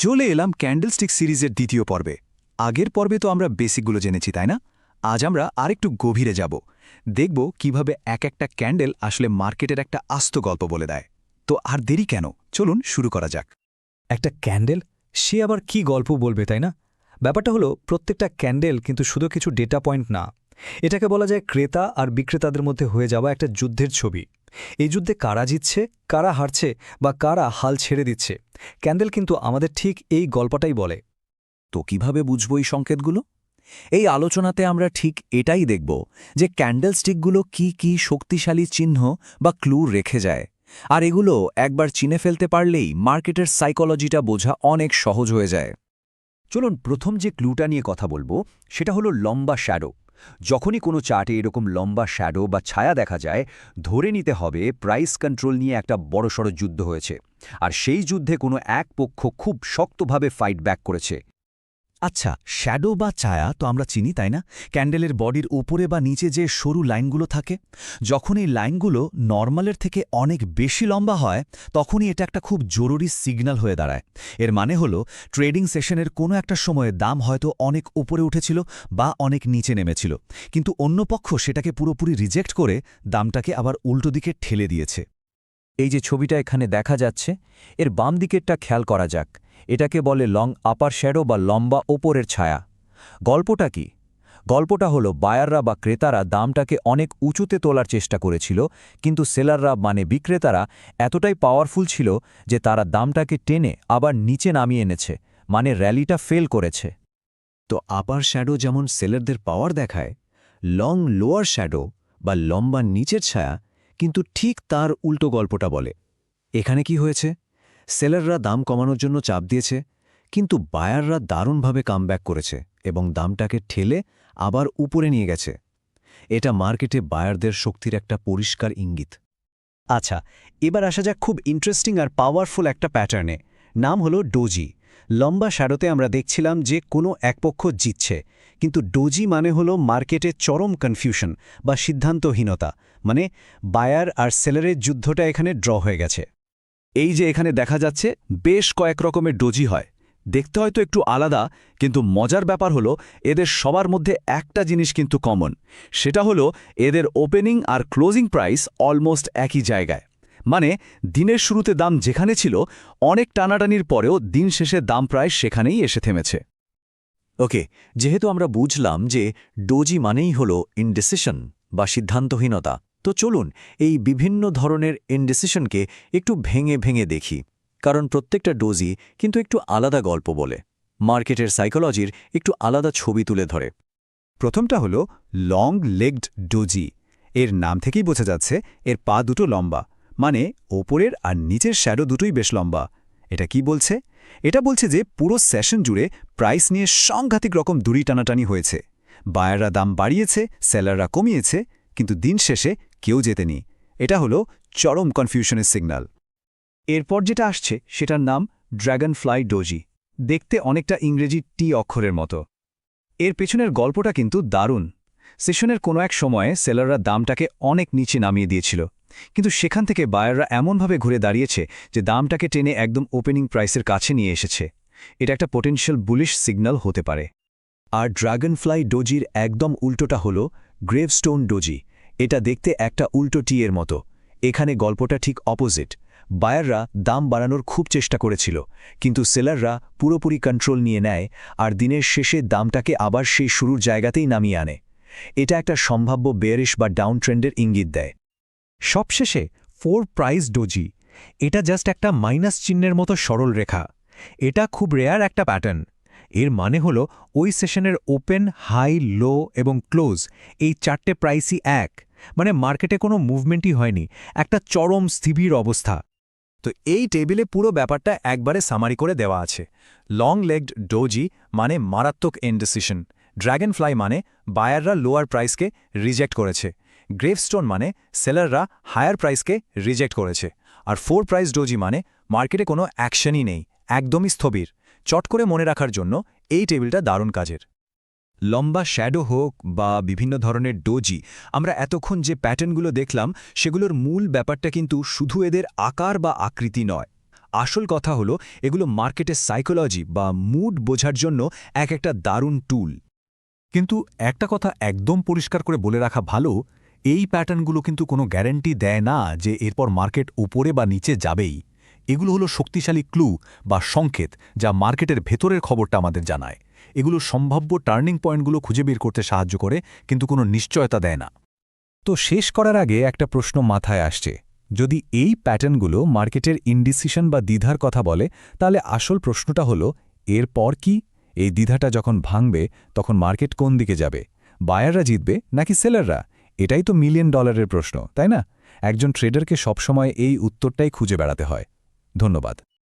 চলে এলাম ক্যান্ডেলস্টিক সিরিজের দ্বিতীয় পর্বে। আগের পর্বে তো আমরা বেসিকগুলো জেনেছি, তাই না? আজ আমরা আরেকটু গভীরে যাব, দেখব কিভাবে এক একটা ক্যান্ডেল আসলে মার্কেটের একটা আস্ত গল্প বলে দেয়। তো আর দেরি কেন, চলুন শুরু করা যাক। একটা ক্যান্ডেল, সে আবার কি গল্প বলবে, তাই না? ব্যাপারটা হলো, প্রত্যেকটা ক্যান্ডেল কিন্তু শুধু কিছু ডেটা পয়েন্ট না। এটাকে বলা যায় ক্রেতা আর বিক্রেতাদের মধ্যে হয়ে যাওয়া একটা যুদ্ধের ছবি। এই যুদ্ধে কারা জিতছে, কারা হারছে বা কারা হাল ছেড়ে দিচ্ছে, ক্যান্ডেল কিন্তু আমাদের ঠিক এই গল্পটাই বলে। তো কিভাবে বুঝব এই সংকেতগুলো? এই আলোচনাতে আমরা ঠিক এটাই দেখব যে ক্যান্ডেলস্টিকগুলো কি কি শক্তিশালী চিহ্ন বা ক্লু রেখে যায়, আর এগুলো একবার চিনে ফেলতে পারলেই মার্কেটের সাইকোলজিটা বোঝা অনেক সহজ হয়ে যায়। চলুন প্রথম যে ক্লুটা নিয়ে কথা বলবো সেটা হলো লম্বা শ্যাডো। যখনই কোনো চার্টে এরকম লম্বা শ্যাডো বা ছায়া দেখা যায়, ধরে নিতে হবে প্রাইস কন্ট্রোল নিয়ে একটা বড়সড় যুদ্ধ হয়েছে, আর সেই যুদ্ধে কোনো এক পক্ষ খুব শক্তভাবে ফাইট ব্যাক করেছে। আচ্ছা, শ্যাডো বা ছায়া তো আমরা চিনি, তাই না? ক্যান্ডেলের বডির উপরে বা নিচে যে সরু লাইনগুলো থাকে, যখন এই লাইনগুলো নর্মালের থেকে অনেক বেশি লম্বা হয়, তখনই এটা একটা খুব জরুরি সিগন্যাল হয়ে দাঁড়ায়। এর মানে হলো ট্রেডিং সেশনের কোনো একটা সময়ে দাম হয়তো অনেক উপরে উঠেছিল বা অনেক নিচে নেমেছিল, কিন্তু অন্য পক্ষ সেটাকে পুরোপুরি রিজেক্ট করে দামটাকে আবার উল্টো দিকে ঠেলে দিয়েছে। এই যে ছবিটা এখানে দেখা যাচ্ছে, এর বাম দিকেরটা খেয়াল করা যাক। এটাকে বলে লং আপার শ্যাডো বা লম্বা ওপরের ছায়া। গল্পটা কি? গল্পটা হলো বায়াররা বা ক্রেতারা দামটাকে অনেক উঁচুতে তোলার চেষ্টা করেছিল, কিন্তু সেলাররা মানে বিক্রেতারা এতটাই পাওয়ারফুল ছিল যে তারা দামটাকে টেনে আবার নিচে নামিয়ে এনেছে, মানে র্যালিটা ফেল করেছে। তো আপার শ্যাডো যেমন সেলারদের পাওয়ার দেখায়, লং লোয়ার শ্যাডো বা লম্বা নিচের ছায়া কিন্তু ঠিক তার উল্টো গল্পটা বলে। এখানে কি হয়েছে? সেলাররা দাম কমানোর জন্য চাপ দিয়েছে, কিন্তু বায়াররা দারুণভাবে কামব্যাক করেছে এবং দামটাকে ঠেলে আবার উপরে নিয়ে গেছে। এটা মার্কেটে বায়ারদের শক্তির একটা পরিষ্কার ইঙ্গিত। আচ্ছা, এবার আসা যাক খুব ইন্টারেস্টিং আর পাওয়ারফুল একটা প্যাটার্নে। নাম হলো ডোজি। লম্বা শ্যাডোতে আমরা দেখছিলাম যে কোনো এক পক্ষ জিতছে, কিন্তু ডোজি মানে হলো মার্কেটে চরম কনফিউশন বা সিদ্ধান্তহীনতা, মানে বায়ার আর সেলারের যুদ্ধটা এখানে ড্র হয়ে গেছে। এই যে এখানে দেখা যাচ্ছে বেশ কয়েক রকমের ডোজি হয়, দেখতে হয়তো একটু আলাদা, কিন্তু মজার ব্যাপার হলো এদের সবার মধ্যে একটা জিনিস কিন্তু কমন। সেটা হলো এদের ওপেনিং আর ক্লোজিং প্রাইস অলমোস্ট একই জায়গায়। মানে দিনের শুরুতে দাম যেখানে ছিল, অনেক টানাটানির পরেও দিন শেষে দাম প্রায় সেখানেই এসে থেমেছে। ওকে, যেহেতু আমরা বুঝলাম যে ডোজি মানেই হলো ইনডিসিশন বা সিদ্ধান্তহীনতা, তো চলুন এই বিভিন্ন ধরনের ইনডিসিশনকে একটু ভেঙে ভেঙে দেখি, কারণ প্রত্যেকটা ডোজি কিন্তু একটু আলাদা গল্প বলে, মার্কেটের সাইকোলজির একটু আলাদা ছবি তুলে ধরে। প্রথমটা হলো লং লেগড ডোজি। এর নাম থেকেই বোঝা যাচ্ছে এর পা দুটো লম্বা, মানে ওপরের আর নিচের শ্যাডো দুটোই বেশ লম্বা। এটা কি বলছে? এটা বলছে যে পুরো সেশন জুড়ে প্রাইস নিয়ে সাংঘাতিক রকম দড়ি টানাটানি হয়েছে। বায়াররা দাম বাড়িয়েছে, সেলাররা কমিয়েছে, কিন্তু দিন শেষে কেউ জেতেনি। এটা হলো চরম কনফিউশনের সিগন্যাল। এরপর যেটা আসছে সেটার নাম ড্র্যাগন ফ্লাই ডোজি। দেখতে অনেকটা ইংরেজি টি অক্ষরের মতো। এর পেছনের গল্পটা কিন্তু দারুণ। সেশনের কোনো এক সময়ে সেলাররা দামটাকে অনেক নিচে নামিয়ে দিয়েছিল, কিন্তু সেখান থেকে বায়াররা এমনভাবে ঘুরে দাঁড়িয়েছে যে দামটাকে টেনে একদম ওপেনিং প্রাইসের কাছে নিয়ে এসেছে। এটা একটা পোটেনশিয়াল বুলিশ সিগন্যাল হতে পারে। আর ড্রাগন ফ্লাই ডোজির একদম উল্টোটা হলো গ্রেভস্টোন ডোজি। এটা দেখতে একটা উল্টো টি এর মতো। এখানে গল্পটা ঠিক অপোজিট। বায়াররা দাম বাড়ানোর খুব চেষ্টা করেছিল, কিন্তু সেলাররা পুরোপুরি কন্ট্রোল নিয়ে নেয় আর দিনের শেষে দামটাকে আবার সেই শুরুর জায়গাতেই নামিয়ে আনে। এটা একটা সম্ভাব্য বেয়ারিশ বা ডাউন ট্রেন্ডের ইঙ্গিত দেয়। সবশেষে 4 প্রাইস ডোজি। এটা জাস্ট একটা মাইনাস চিহ্নের মতো সরল রেখা। এটা খুব রেয়ার একটা প্যাটার্ন। এর মানে হলো ওই সেশনের ওপেন, হাই, লো এবং ক্লোজ এই 4টে প্রাইসই এক, মানে মার্কেটে কোনো মুভমেন্টই হয়নি, একটা চরম স্থির অবস্থা। তো এই টেবিলে পুরো ব্যাপারটা একবারে সামারি করে দেওয়া আছে। লং লেগড ডোজি মানে মারাত্মক ইনডিসিশন, ড্র্যাগন ফ্লাই মানে বায়াররা লোয়ার প্রাইসকে রিজেক্ট করেছে, গ্রেভস্টোন মানে সেলাররা হায়ার প্রাইসকে রিজেক্ট করেছে, আর 4 প্রাইস ডোজি মানে মার্কেটে কোনো অ্যাকশনই নেই, একদমই স্থবির। চট করে মনে রাখার জন্য এই টেবিলটা দারুণ কাজের। লম্বা শ্যাডো হোক বা বিভিন্ন ধরনের ডোজি, আমরা এতক্ষণ যে প্যাটার্নগুলো দেখলাম সেগুলোর মূল ব্যাপারটা কিন্তু শুধু এদের আকার বা আকৃতি নয়, আসল কথা হলো এগুলো মার্কেটের সাইকোলজি বা মুড বোঝার জন্য একটা দারুণ টুল। কিন্তু একটা কথা একদম পরিষ্কার করে বলে রাখা ভালো, এই প্যাটার্নগুলো কিন্তু কোনো গ্যারান্টি দেয় না যে এরপর মার্কেট উপরে বা নিচে যাবেই। এগুলো হলো শক্তিশালী ক্লু বা সংকেত যা মার্কেটের ভেতরের খবরটা আমাদের জানায়। এগুলো সম্ভাব্য টার্নিং পয়েন্টগুলো খুঁজে বের করতে সাহায্য করে, কিন্তু কোনো নিশ্চয়তা দেয় না। তো শেষ করার আগে একটা প্রশ্ন মাথায় আসছে, যদি এই প্যাটার্নগুলো মার্কেটের ইনডিসিশন বা দ্বিধার কথা বলে, তাহলে আসল প্রশ্নটা হলো এরপর কি? এই দ্বিধাটা যখন ভাঙবে তখন মার্কেট কোন দিকে যাবে? বায়াররা জিতবে নাকি সেলাররা? এটাই তো $1 মিলিয়ন প্রশ্ন, তাই না? একজন ট্রেডারকে সবসময় এই উত্তরটাই খুঁজে বেড়াতে হয়। ধন্যবাদ।